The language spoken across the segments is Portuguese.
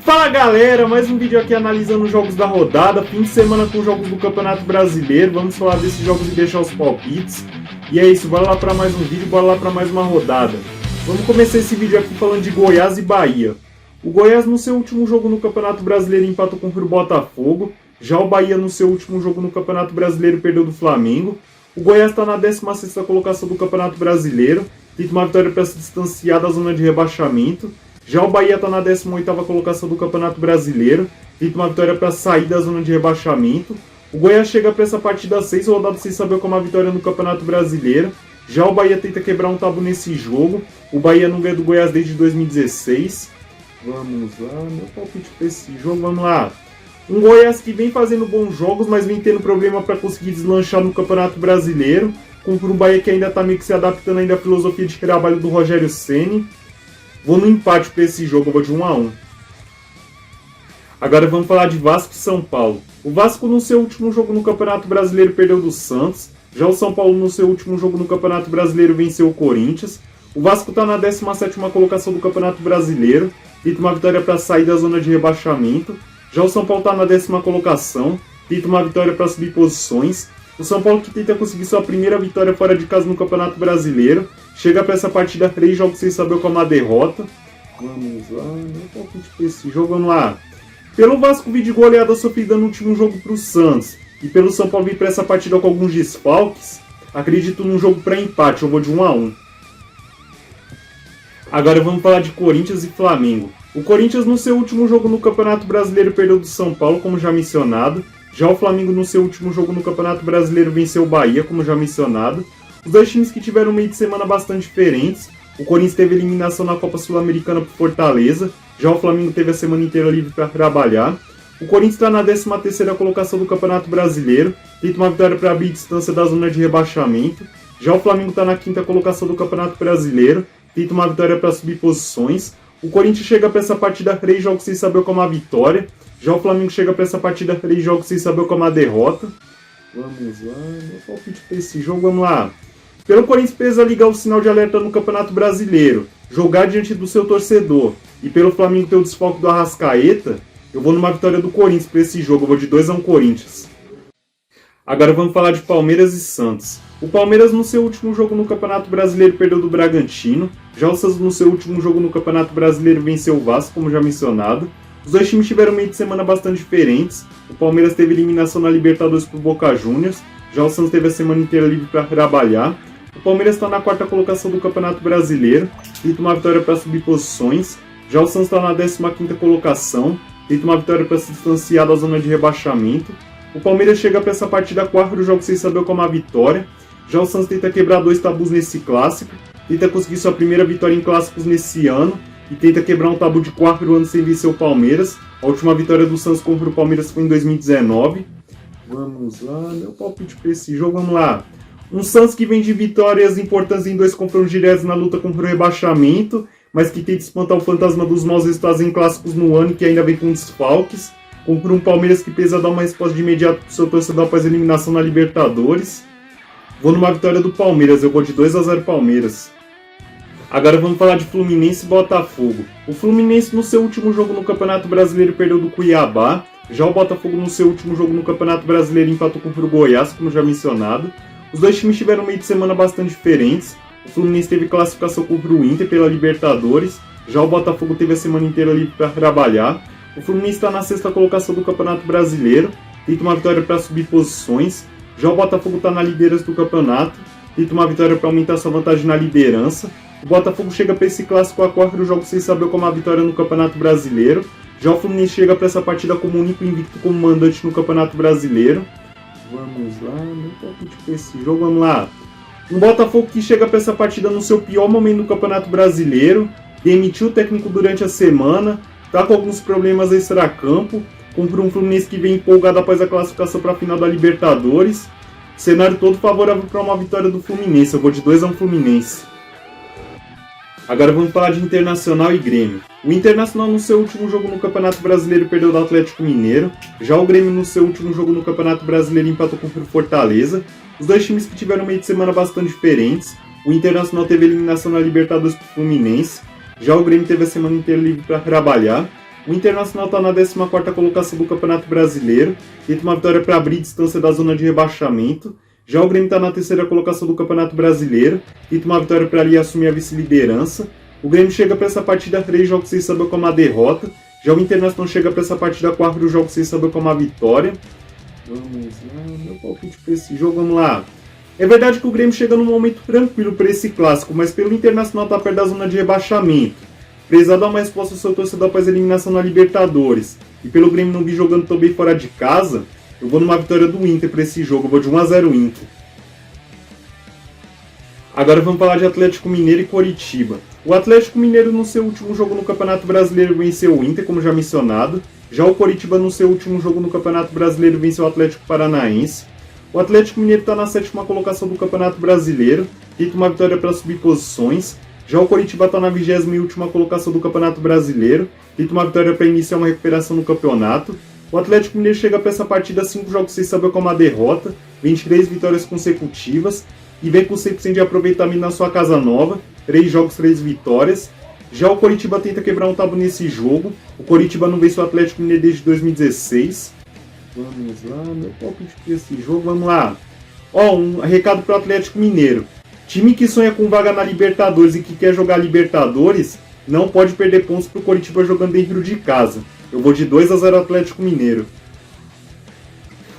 Fala galera, mais um vídeo aqui analisando os jogos da rodada, fim de semana com jogos do Campeonato Brasileiro, vamos falar desses jogos e deixar os palpites. E é isso, bora lá para mais um vídeo, bora lá para mais uma rodada. Vamos começar esse vídeo aqui falando de Goiás e Bahia. O Goiás no seu último jogo no Campeonato Brasileiro empatou contra o Botafogo, já o Bahia no seu último jogo no Campeonato Brasileiro perdeu do Flamengo. O Goiás está na 16ª colocação do Campeonato Brasileiro, teve uma vitória para se distanciar da zona de rebaixamento. Já o Bahia está na 18ª colocação do Campeonato Brasileiro, teve uma vitória para sair da zona de rebaixamento. O Goiás chega para essa partida 6 rodadas sem saber como a vitória no Campeonato Brasileiro. Já o Bahia tenta quebrar um tabu nesse jogo. O Bahia não ganha do Goiás desde 2016. Vamos lá, meu palpite para esse jogo, vamos lá. Um Goiás que vem fazendo bons jogos, mas vem tendo problema para conseguir deslanchar no Campeonato Brasileiro. Contra um Bahia que ainda está meio que se adaptando ainda à filosofia de trabalho do Rogério Ceni. Vou no empate para esse jogo, eu vou de 1-1. Agora vamos falar de Vasco e São Paulo. O Vasco no seu último jogo no Campeonato Brasileiro perdeu do Santos. Já o São Paulo no seu último jogo no Campeonato Brasileiro venceu o Corinthians. O Vasco está na 17ª colocação do Campeonato Brasileiro, teve uma vitória para sair da zona de rebaixamento. Já o São Paulo está na 10ª colocação, teve uma vitória para subir posições. O São Paulo que tenta conseguir sua primeira vitória fora de casa no Campeonato Brasileiro, chega para essa partida 3 jogos sem saber qual é uma derrota. Vamos lá, meu palpite para esse jogo, vamos lá. Pelo Vasco vir de goleada sofrida no último jogo para o Santos, e pelo São Paulo vir para essa partida com alguns desfalques, acredito num jogo para empate, eu vou de 1-1. Agora vamos falar de Corinthians e Flamengo. O Corinthians no seu último jogo no Campeonato Brasileiro perdeu do São Paulo, como já mencionado. Já o Flamengo no seu último jogo no Campeonato Brasileiro venceu o Bahia, como já mencionado. Os dois times que tiveram meio de semana bastante diferentes. O Corinthians teve eliminação na Copa Sul-Americana por Fortaleza. Já o Flamengo teve a semana inteira livre para trabalhar. O Corinthians está na 13ª colocação do Campeonato Brasileiro, tenta uma vitória para abrir distância da zona de rebaixamento. Já o Flamengo está na 5ª colocação do Campeonato Brasileiro, tenta uma vitória para subir posições. O Corinthians chega para essa partida 3 jogos sem saber como a vitória. Já o Flamengo chega para essa partida 3 jogos sem saber como a derrota. Vamos lá, meu palpite para esse jogo, vamos lá. Pelo Corinthians precisa ligar o sinal de alerta no Campeonato Brasileiro, jogar diante do seu torcedor, e pelo Flamengo ter o desfalque do Arrascaeta, eu vou numa vitória do Corinthians para esse jogo, eu vou de 2-1 Corinthians. Agora vamos falar de Palmeiras e Santos. O Palmeiras no seu último jogo no Campeonato Brasileiro perdeu do Bragantino, já o Santos no seu último jogo no Campeonato Brasileiro venceu o Vasco, como já mencionado. Os dois times tiveram meio de semana bastante diferentes. O Palmeiras teve eliminação na Libertadores por Boca Juniors, já o Santos teve a semana inteira livre para trabalhar. O Palmeiras está na 4ª colocação do Campeonato Brasileiro, tenta uma vitória para subir posições. Já o Santos está na 15ª colocação, tenta uma vitória para se distanciar da zona de rebaixamento. O Palmeiras chega para essa partida 4 jogos sem saber como a vitória. Já o Santos tenta quebrar 2 tabus nesse clássico, tenta conseguir sua primeira vitória em clássicos nesse ano e tenta quebrar um tabu de 4 anos sem vencer o Palmeiras. A última vitória do Santos contra o Palmeiras foi em 2019. Vamos lá, meu palpite para esse jogo, vamos lá. Um Santos que vem de vitórias importantes em 2 confrontos diretos na luta contra o rebaixamento, mas que tenta espantar o fantasma dos maus resultados em clássicos no ano, que ainda vem com desfalques. Contra um Palmeiras que precisa dar uma resposta de imediato para o seu torcedor após a eliminação na Libertadores. Vou numa vitória do Palmeiras, eu vou de 2-0 Palmeiras. Agora vamos falar de Fluminense e Botafogo. O Fluminense no seu último jogo no Campeonato Brasileiro perdeu do Cuiabá. Já o Botafogo no seu último jogo no Campeonato Brasileiro empatou contra o Goiás, como já mencionado. Os dois times tiveram meio de semana bastante diferentes. O Fluminense teve classificação contra o Inter pela Libertadores. Já o Botafogo teve a semana inteira livre para trabalhar. O Fluminense está na 6ª colocação do Campeonato Brasileiro, tenta uma vitória para subir posições. Já o Botafogo está na liderança do campeonato, tenta uma vitória para aumentar sua vantagem na liderança. O Botafogo chega para esse clássico a 4 jogos sem saber como a vitória no Campeonato Brasileiro. Já o Fluminense chega para essa partida como único invicto como mandante no Campeonato Brasileiro. Vamos lá, meu palpite para esse jogo, vamos lá. Um Botafogo que chega para essa partida no seu pior momento no Campeonato Brasileiro, demitiu o técnico durante a semana, está com alguns problemas extracampo, contra um Fluminense que vem empolgado após a classificação para a final da Libertadores. Cenário todo favorável para uma vitória do Fluminense, eu vou de 2-1 Fluminense. Agora vamos falar de Internacional e Grêmio. O Internacional no seu último jogo no Campeonato Brasileiro perdeu do Atlético Mineiro. Já o Grêmio no seu último jogo no Campeonato Brasileiro empatou contra o Fortaleza. Os dois times que tiveram meio de semana bastante diferentes. O Internacional teve eliminação na Libertadores pro Fluminense. Já o Grêmio teve a semana inteira livre para trabalhar. O Internacional está na 14ª colocação do Campeonato Brasileiro, tenta uma vitória para abrir distância da zona de rebaixamento. Já o Grêmio está na 3ª colocação do Campeonato Brasileiro, tenta uma vitória para ali assumir a vice-liderança. O Grêmio chega para essa partida 3 jogos sem saber como a derrota. Já o Internacional chega para essa partida 4 jogos sem saber como a vitória. Vamos lá, meu palpite para esse jogo, vamos lá. É verdade que o Grêmio chega num momento tranquilo para esse clássico, mas pelo Internacional tá perto da zona de rebaixamento. Precisa dar uma resposta ao seu torcedor após a eliminação na Libertadores. E pelo Grêmio não vir jogando tão bem fora de casa, eu vou numa vitória do Inter para esse jogo, eu vou de 1-0 Inter. Agora vamos falar de Atlético Mineiro e Coritiba. O Atlético Mineiro no seu último jogo no Campeonato Brasileiro venceu o Inter, como já mencionado. Já o Coritiba no seu último jogo no Campeonato Brasileiro venceu o Atlético Paranaense. O Atlético Mineiro está na 7ª colocação do Campeonato Brasileiro, tenta uma vitória para subir posições. Já o Coritiba está na 20ª e última colocação do Campeonato Brasileiro, tenta uma vitória para iniciar uma recuperação no campeonato. O Atlético Mineiro chega para essa partida 5 jogos sem saber como a derrota, 23 vitórias consecutivas e vem com 100% de aproveitamento na sua casa nova, 3 jogos, 3 vitórias. Já o Coritiba tenta quebrar um tabu nesse jogo, o Coritiba não vence o Atlético Mineiro desde 2016. Vamos lá, meu palpite para esse jogo, vamos lá. Um recado para o Atlético Mineiro. Time que sonha com vaga na Libertadores e que quer jogar Libertadores, não pode perder pontos para o Coritiba jogando dentro de casa. Eu vou de 2-0 Atlético Mineiro.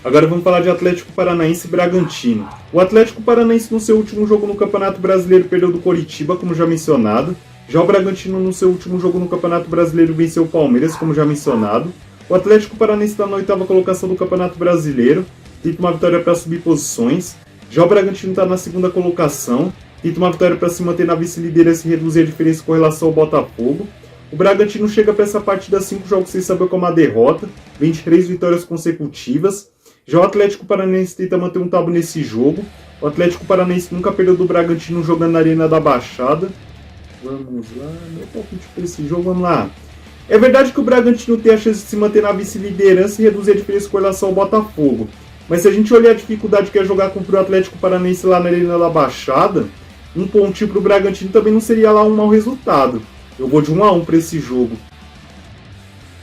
Agora vamos falar de Atlético Paranaense e Bragantino. O Atlético Paranaense no seu último jogo no Campeonato Brasileiro perdeu do Coritiba, como já mencionado. Já o Bragantino no seu último jogo no Campeonato Brasileiro venceu o Palmeiras, como já mencionado. O Atlético Paranaense está na 8ª colocação do Campeonato Brasileiro, tenta uma vitória para subir posições. Já o Bragantino está na 2ª colocação, tenta uma vitória para se manter na vice-liderança e reduzir a diferença com relação ao Botafogo. O Bragantino chega para essa partida 5 jogos sem saber como a derrota, 23 vitórias consecutivas. Já o Atlético Paranaense tenta manter um tabu nesse jogo. O Atlético Paranaense nunca perdeu do Bragantino jogando na Arena da Baixada. Vamos lá, meu palpite para esse jogo, vamos lá. É verdade que o Bragantino tem a chance de se manter na vice-liderança e reduzir a diferença com relação ao Botafogo. Mas se a gente olhar a dificuldade que é jogar contra o Atlético Paranaense lá na Arena da Baixada, um pontinho para o Bragantino também não seria lá um mau resultado. Eu vou de 1-1 para esse jogo.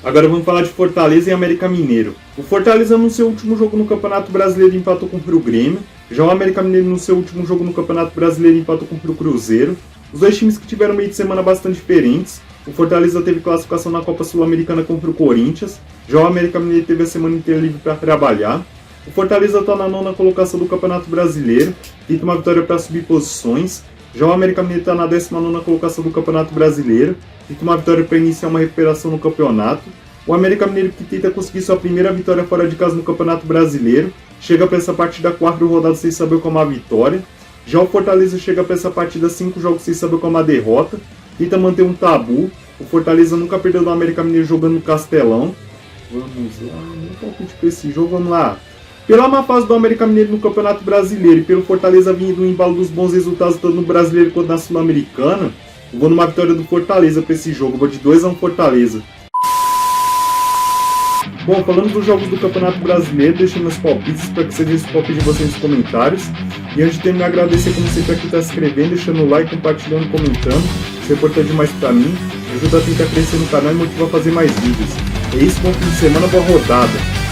Agora vamos falar de Fortaleza e América Mineiro. O Fortaleza no seu último jogo no Campeonato Brasileiro empatou contra o Grêmio. Já o América Mineiro no seu último jogo no Campeonato Brasileiro empatou contra o Cruzeiro. Os dois times que tiveram meio de semana bastante diferentes. O Fortaleza teve classificação na Copa Sul-Americana contra o Corinthians. Já o América Mineiro teve a semana inteira livre para trabalhar. O Fortaleza está na 9ª colocação do Campeonato Brasileiro, tenta uma vitória para subir posições. Já o América Mineiro está na 19ª colocação do Campeonato Brasileiro, tenta uma vitória para iniciar uma recuperação no campeonato. O América Mineiro que tenta conseguir sua primeira vitória fora de casa no Campeonato Brasileiro, chega para essa partida 4 rodadas sem saber como a vitória. Já o Fortaleza chega para essa partida 5 jogos sem saber como a derrota, tenta manter um tabu. O Fortaleza nunca perdeu do América Mineiro jogando no Castelão. Vamos lá, meu palpite para esse jogo, vamos lá. Pela má fase do América Mineiro no Campeonato Brasileiro e pelo Fortaleza vindo no embalo dos bons resultados tanto no Brasileiro quanto na Sul-Americana, eu vou numa vitória do Fortaleza para esse jogo, eu vou de 2-1 Fortaleza. Bom, falando dos jogos do Campeonato Brasileiro, deixem meus palpites, espero que seja esse palpite de vocês nos comentários. E antes de terminar, agradecer como sempre a quem está se inscrevendo, deixando o like, compartilhando, comentando. Isso é importante demais para mim, ajuda a tentar crescer no canal e motiva a fazer mais vídeos. É isso, bom fim de semana, boa rodada!